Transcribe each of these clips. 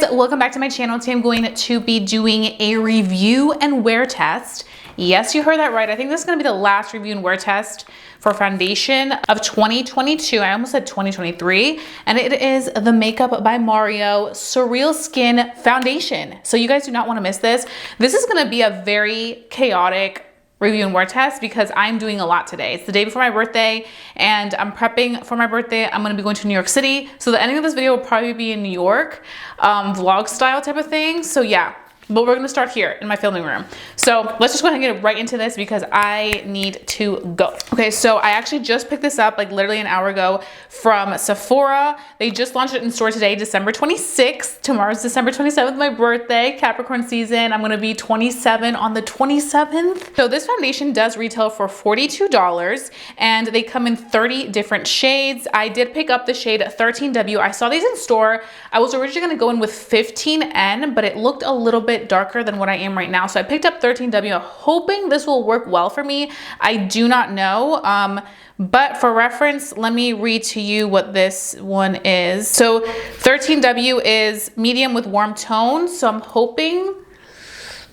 guys, welcome back to my channel. Today I'm going to be doing a review and wear test. Yes, you heard that right. I think this is going to be the last review and wear test for foundation of 2022. I almost said 2023. And it is the Makeup by Mario Surreal Skin Foundation. So you guys do not want to miss this. This is going to be a very chaotic review and wear test because I'm doing a lot today. It's the day before my birthday and I'm prepping for my birthday. I'm gonna be going to New York City. So the ending of this video will probably be in New York, vlog style type of thing. So yeah, but we're gonna start here in my filming room. So let's just go ahead and get right into this because I need to go. Okay, so I actually just picked this up like literally an hour ago from Sephora. They just launched it in store today, December 26th. Tomorrow's December 27th, my birthday, Capricorn season. I'm gonna be 27 on the 27th. So this foundation does retail for $42 and they come in 30 different shades. I did pick up the shade 13W. I saw these in store. I was originally gonna go in with 15N, but it looked a little bit darker than what I am right now. So I picked up 13W, hoping this will work well for me. I do not know. But for reference, let me read to you what this one is. So 13W is medium with warm tones. So I'm hoping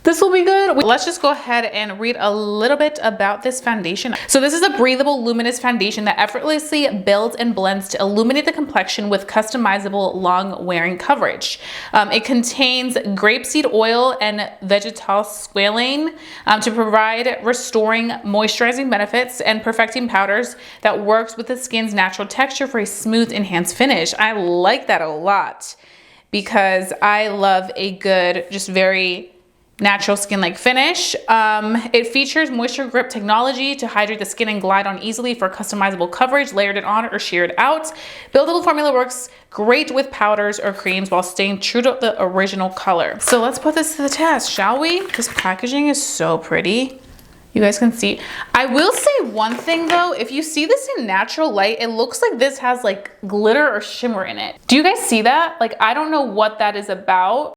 this will be good. Let's just go ahead and read a little bit about this foundation. So this is a breathable luminous foundation that effortlessly builds and blends to illuminate the complexion with customizable long wearing coverage. It contains grapeseed oil and vegetal squalane to provide restoring moisturizing benefits and perfecting powders that works with the skin's natural texture for a smooth enhanced finish. I like that a lot because I love a good, just very natural skin-like finish. It features moisture grip technology to hydrate the skin and glide on easily for customizable coverage, layered it on or sheared out. Buildable formula works great with powders or creams while staying true to the original color. So let's put this to the test, shall we? This packaging is so pretty. You guys can see. I will say one thing though, if you see this in natural light, it looks like this has like glitter or shimmer in it. Do you guys see that? Like, I don't know what that is about,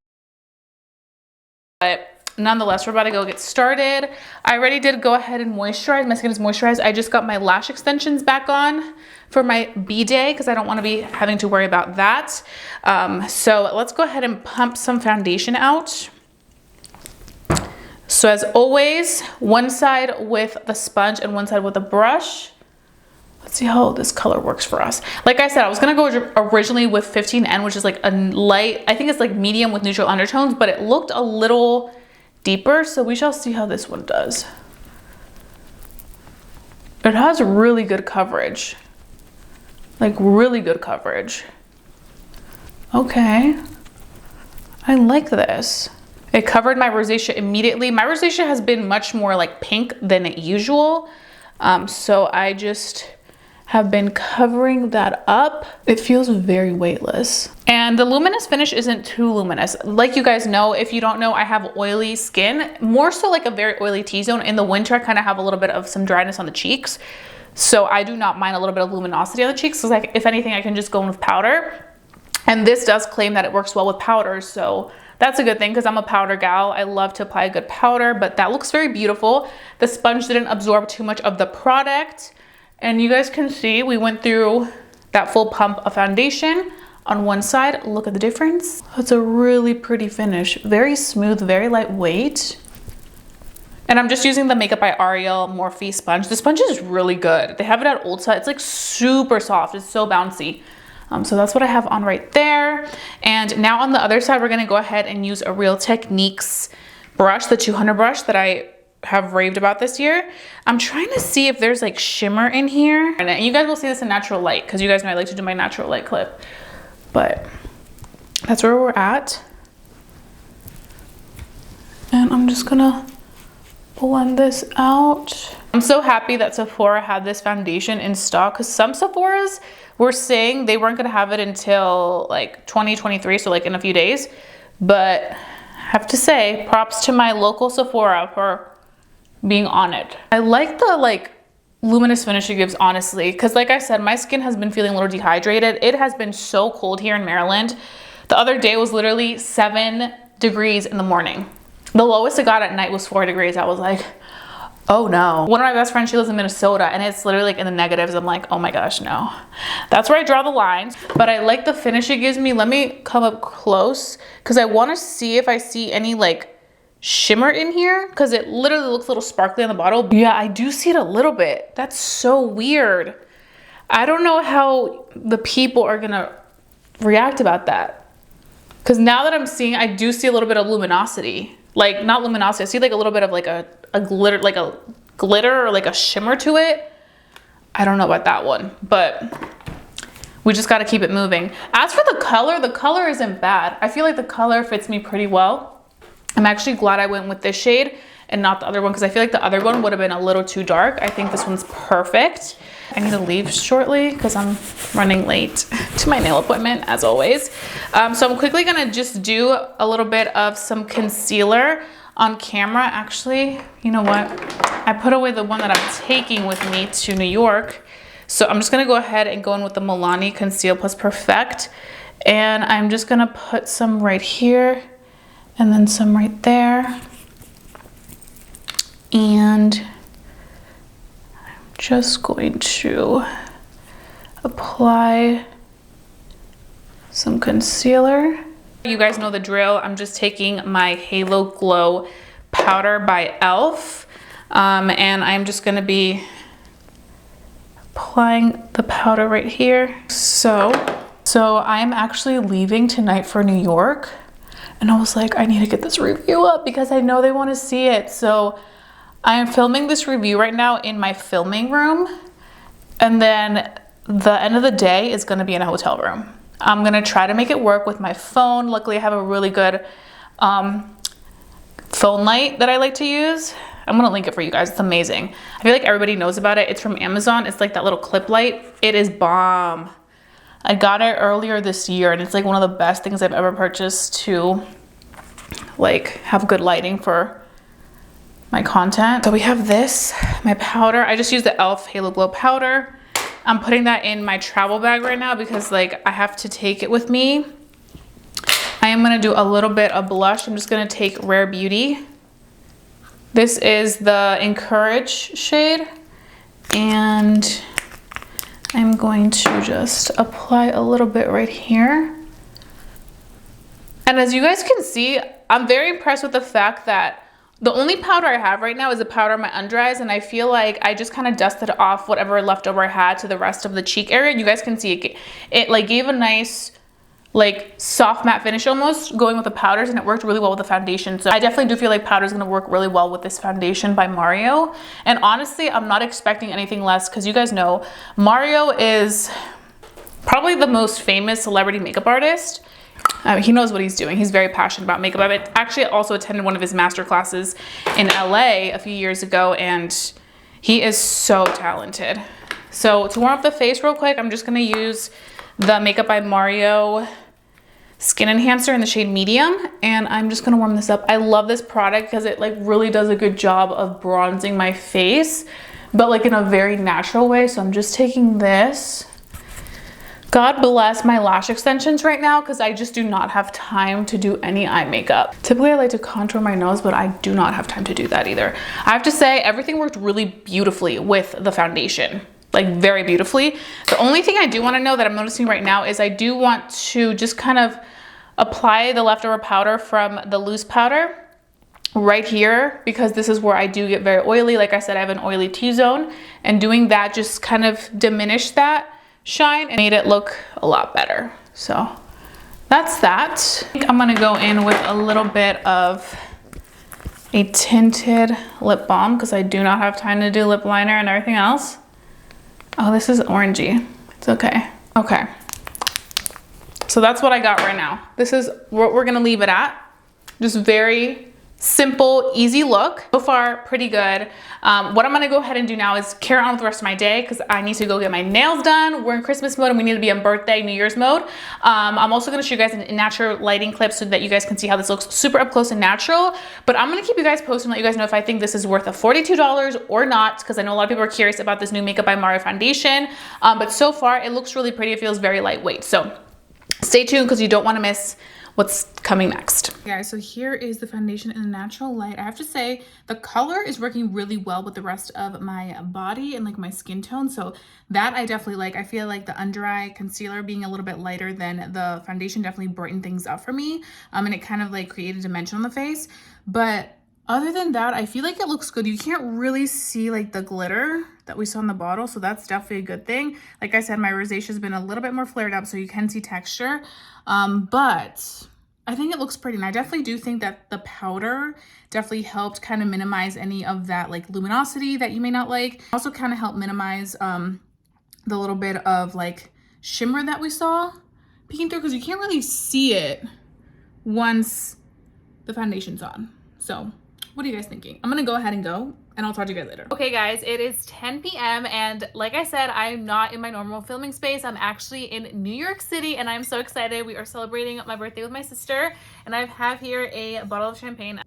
but nonetheless, we're about to go get started. I already did go ahead and moisturize. My skin is moisturized. I just got my lash extensions back on for my B-day because I don't want to be having to worry about that. So let's go ahead and pump some foundation out. So as always, one side with the sponge and one side with a brush. Let's see how this color works for us. Like I said, I was gonna go originally with 15N, which is like a light, I think it's like medium with neutral undertones, but it looked a little deeper, so we shall see how this one does. It has really good coverage, like really good coverage. Okay, I like this. It covered my rosacea immediately. My rosacea has been much more like pink than usual, so I just have been covering that up. It feels very weightless. And the luminous finish isn't too luminous. Like you guys know, if you don't know, I have oily skin, more so like a very oily T-zone. In the winter, I kind of have a little bit of some dryness on the cheeks. So I do not mind a little bit of luminosity on the cheeks. So like, if anything, I can just go in with powder. And this does claim that it works well with powders. So that's a good thing because I'm a powder gal. I love to apply a good powder, but that looks very beautiful. The sponge didn't absorb too much of the product. And you guys can see we went through that full pump of foundation on one side. Look at the difference. It's a really pretty finish. Very smooth, very lightweight. And I'm just using the Makeup by Ariel Morphe sponge. The sponge is really good. They have it at Ulta. It's like super soft. It's so bouncy. So that's what I have on right there. And now on the other side, we're gonna go ahead and use a Real Techniques brush, the 200 brush that I have raved about this year. I'm trying to see if there's like shimmer in here. And you guys will see this in natural light because you guys know I like to do my natural light clip. But that's where we're at. And I'm just gonna blend this out. I'm so happy that Sephora had this foundation in stock because some Sephoras were saying they weren't gonna have it until like 2023, so like in a few days. But I have to say, props to my local Sephora for being on it. I like the like luminous finish it gives, honestly, because like I said, my skin has been feeling a little dehydrated. It has been so cold here in Maryland. The other day was literally 7 degrees in the morning. The lowest it got at night was 4 degrees. I was like, Oh no. One of my best friends, she lives in Minnesota, and it's literally like in the negatives. I'm like, oh my gosh, no. That's where I draw the lines, but I like the finish it gives me. Let me come up close because I want to see if I see any like shimmer in here because it literally looks a little sparkly on the bottle. Yeah, I do see it a little bit. That's so weird. I don't know how the people are gonna react about that because now that I'm seeing, I do see a little bit of luminosity. Like not luminosity, I see like a little bit of like a glitter, like a glitter or like a shimmer to it. I don't know about that one, but we just got to keep it moving. As for the color isn't bad. I feel like the color fits me pretty well. I'm actually glad I went with this shade and not the other one because I feel like the other one would have been a little too dark. I think this one's perfect. I need to leave shortly because I'm running late to my nail appointment as always. So I'm quickly gonna just do a little bit of some concealer on camera. Actually, you know what? I put away the one that I'm taking with me to New York. So I'm just gonna go ahead and go in with the Milani Conceal Plus Perfect. And I'm just gonna put some right here and then some right there. And just going to apply some concealer. You guys know the drill. I'm just taking my Halo Glow powder by e.l.f. And I'm just gonna be applying the powder right here. So I'm actually leaving tonight for New York. And I was like, I need to get this review up because I know they want to see it. So I am filming this review right now in my filming room, and then the end of the day is gonna be in a hotel room. I'm gonna try to make it work with my phone. Luckily, I have a really good phone light that I like to use. I'm gonna link it for you guys, it's amazing. I feel like everybody knows about it. It's from Amazon, it's like that little clip light. It is bomb. I got it earlier this year, and it's like one of the best things I've ever purchased to like have good lighting for my content. So we have this, my powder. I just used the e.l.f. Halo Glow powder. I'm putting that in my travel bag right now because like I have to take it with me. I am gonna do a little bit of blush. I'm just gonna take Rare Beauty. This is the Encourage shade. And I'm going to just apply a little bit right here. And as you guys can see, I'm very impressed with the fact that the only powder I have right now is a powder on my under eyes, and I feel like I just kind of dusted off whatever leftover I had to the rest of the cheek area. You guys can see it like gave a nice like soft matte finish almost going with the powders, and it worked really well with the foundation. So I definitely do feel like powder is going to work really well with this foundation by Mario. And honestly, I'm not expecting anything less because you guys know Mario is probably the most famous celebrity makeup artist. He knows what he's doing. He's very passionate about makeup. I actually also attended one of his master classes in LA a few years ago, and he is so talented. So to warm up the face real quick, I'm just gonna use the Makeup by Mario Skin Enhancer in the shade Medium, and I'm just gonna warm this up. I love this product because it like really does a good job of bronzing my face, but like in a very natural way. So I'm just taking this. God bless my lash extensions right now because I just do not have time to do any eye makeup. Typically I like to contour my nose, but I do not have time to do that either. I have to say everything worked really beautifully with the foundation, like very beautifully. The only thing I do want to know that I'm noticing right now is I do want to just kind of apply the leftover powder from the loose powder right here because this is where I do get very oily. Like I said, I have an oily T-zone, and doing that just kind of diminished that shine and made it look a lot better. So that's that. I think I'm gonna go in with a little bit of a tinted lip balm because I do not have time to do lip liner and everything else. Oh, this is orangey. It's okay. Okay. So that's what I got right now. This is what we're gonna leave it at. Just very simple, easy look. So far, pretty good. What I'm gonna go ahead and do now is carry on with the rest of my day because I need to go get my nails done. We're in Christmas mode and we need to be in birthday, New Year's mode. I'm also gonna show you guys a natural lighting clip so that you guys can see how this looks super up close and natural. But I'm gonna keep you guys posted and let you guys know if I think this is worth the $42 or not, because I know a lot of people are curious about this new Makeup by Mario foundation. But so far, it looks really pretty. It feels very lightweight. So stay tuned because you don't wanna miss what's coming next. Guys, so here is the foundation in the natural light. I have to say the color is working really well with the rest of my body and like my skin tone. So that I definitely like. I feel like the under eye concealer being a little bit lighter than the foundation definitely brightened things up for me. And it kind of like created dimension on the face. But other than that, I feel like it looks good. You can't really see like the glitter that we saw in the bottle, so that's definitely a good thing. Like I said, my rosacea has been a little bit more flared up, so you can see texture. But I think it looks pretty, and I definitely do think that the powder definitely helped kind of minimize any of that like luminosity that you may not like. Also kind of helped minimize the little bit of like shimmer that we saw peeking through, because you can't really see it once the foundation's on. So what are you guys thinking? I'm gonna go ahead and go, and I'll talk to you guys later. Okay guys, it is 10 p.m. and like I said, I'm not in my normal filming space. I'm actually in New York City, and I'm so excited. We are celebrating my birthday with my sister, and I have here a bottle of champagne.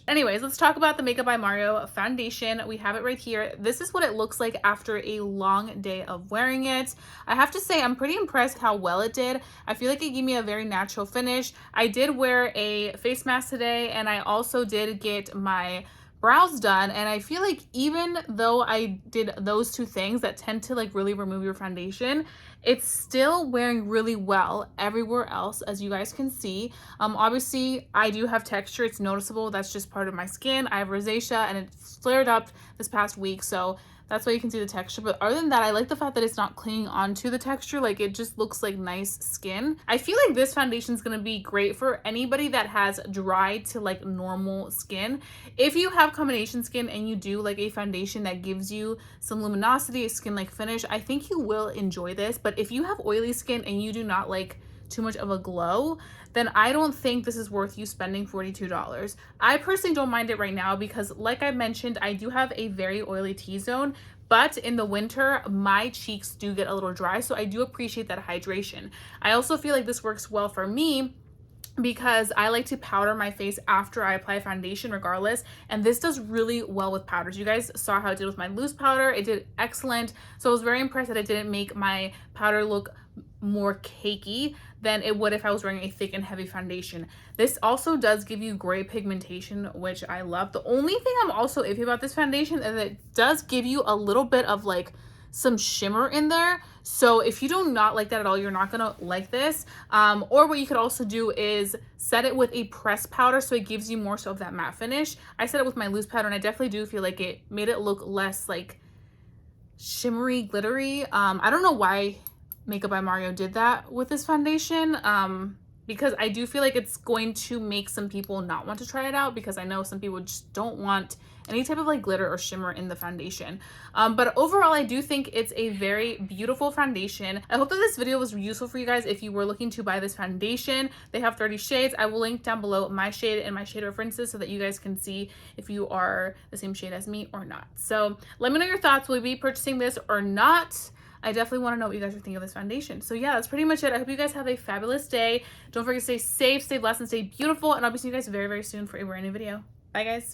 Anyways, let's talk about the Makeup by Mario foundation. We have it right here. This is what it looks like after a long day of wearing it. I have to say, I'm pretty impressed how well it did. I feel like it gave me a very natural finish. I did wear a face mask today, and I also did get my brows done, and I feel like even though I did those two things that tend to like really remove your foundation, it's still wearing really well everywhere else, as you guys can see. Obviously I do have texture, it's noticeable. That's just part of my skin. I have rosacea, and it's flared up this past week, so that's why you can see the texture. But other than that, I like the fact that it's not clinging onto the texture. Like, it just looks like nice skin. I feel like this foundation is going to be great for anybody that has dry to like normal skin. If you have combination skin and you do like a foundation that gives you some luminosity, a skin-like finish, I think you will enjoy this. But if you have oily skin and you do not like too much of a glow, then I don't think this is worth you spending $42. I personally don't mind it right now because, like I mentioned, I do have a very oily T-zone, but in the winter my cheeks do get a little dry, so I do appreciate that hydration. I also feel like this works well for me because I like to powder my face after I apply foundation regardless, and this does really well with powders. You guys saw how it did with my loose powder. It did excellent, so I was very impressed that it didn't make my powder look more cakey than it would if I was wearing a thick and heavy foundation. This also does give you gray pigmentation, which I love. The only thing I'm also iffy about this foundation is that it does give you a little bit of like some shimmer in there. So if you do not like that at all, you're not gonna like this. Or what you could also do is set it with a pressed powder so it gives you more so of that matte finish. I set it with my loose powder, and I definitely do feel like it made it look less like shimmery, glittery. I don't know why Makeup by Mario did that with this foundation, because I do feel like it's going to make some people not want to try it out, because I know some people just don't want any type of like glitter or shimmer in the foundation. But overall, I do think it's a very beautiful foundation. I hope that this video was useful for you guys if you were looking to buy this foundation. They have 30 shades. I will link down below my shade and my shade references so that you guys can see if you are the same shade as me or not. So let me know your thoughts. Will you be purchasing this or not? I definitely want to know what you guys are thinking of this foundation. So yeah, that's pretty much it. I hope you guys have a fabulous day. Don't forget to stay safe, stay blessed, and stay beautiful. And I'll be seeing you guys very, very soon for a brand new video. Bye, guys.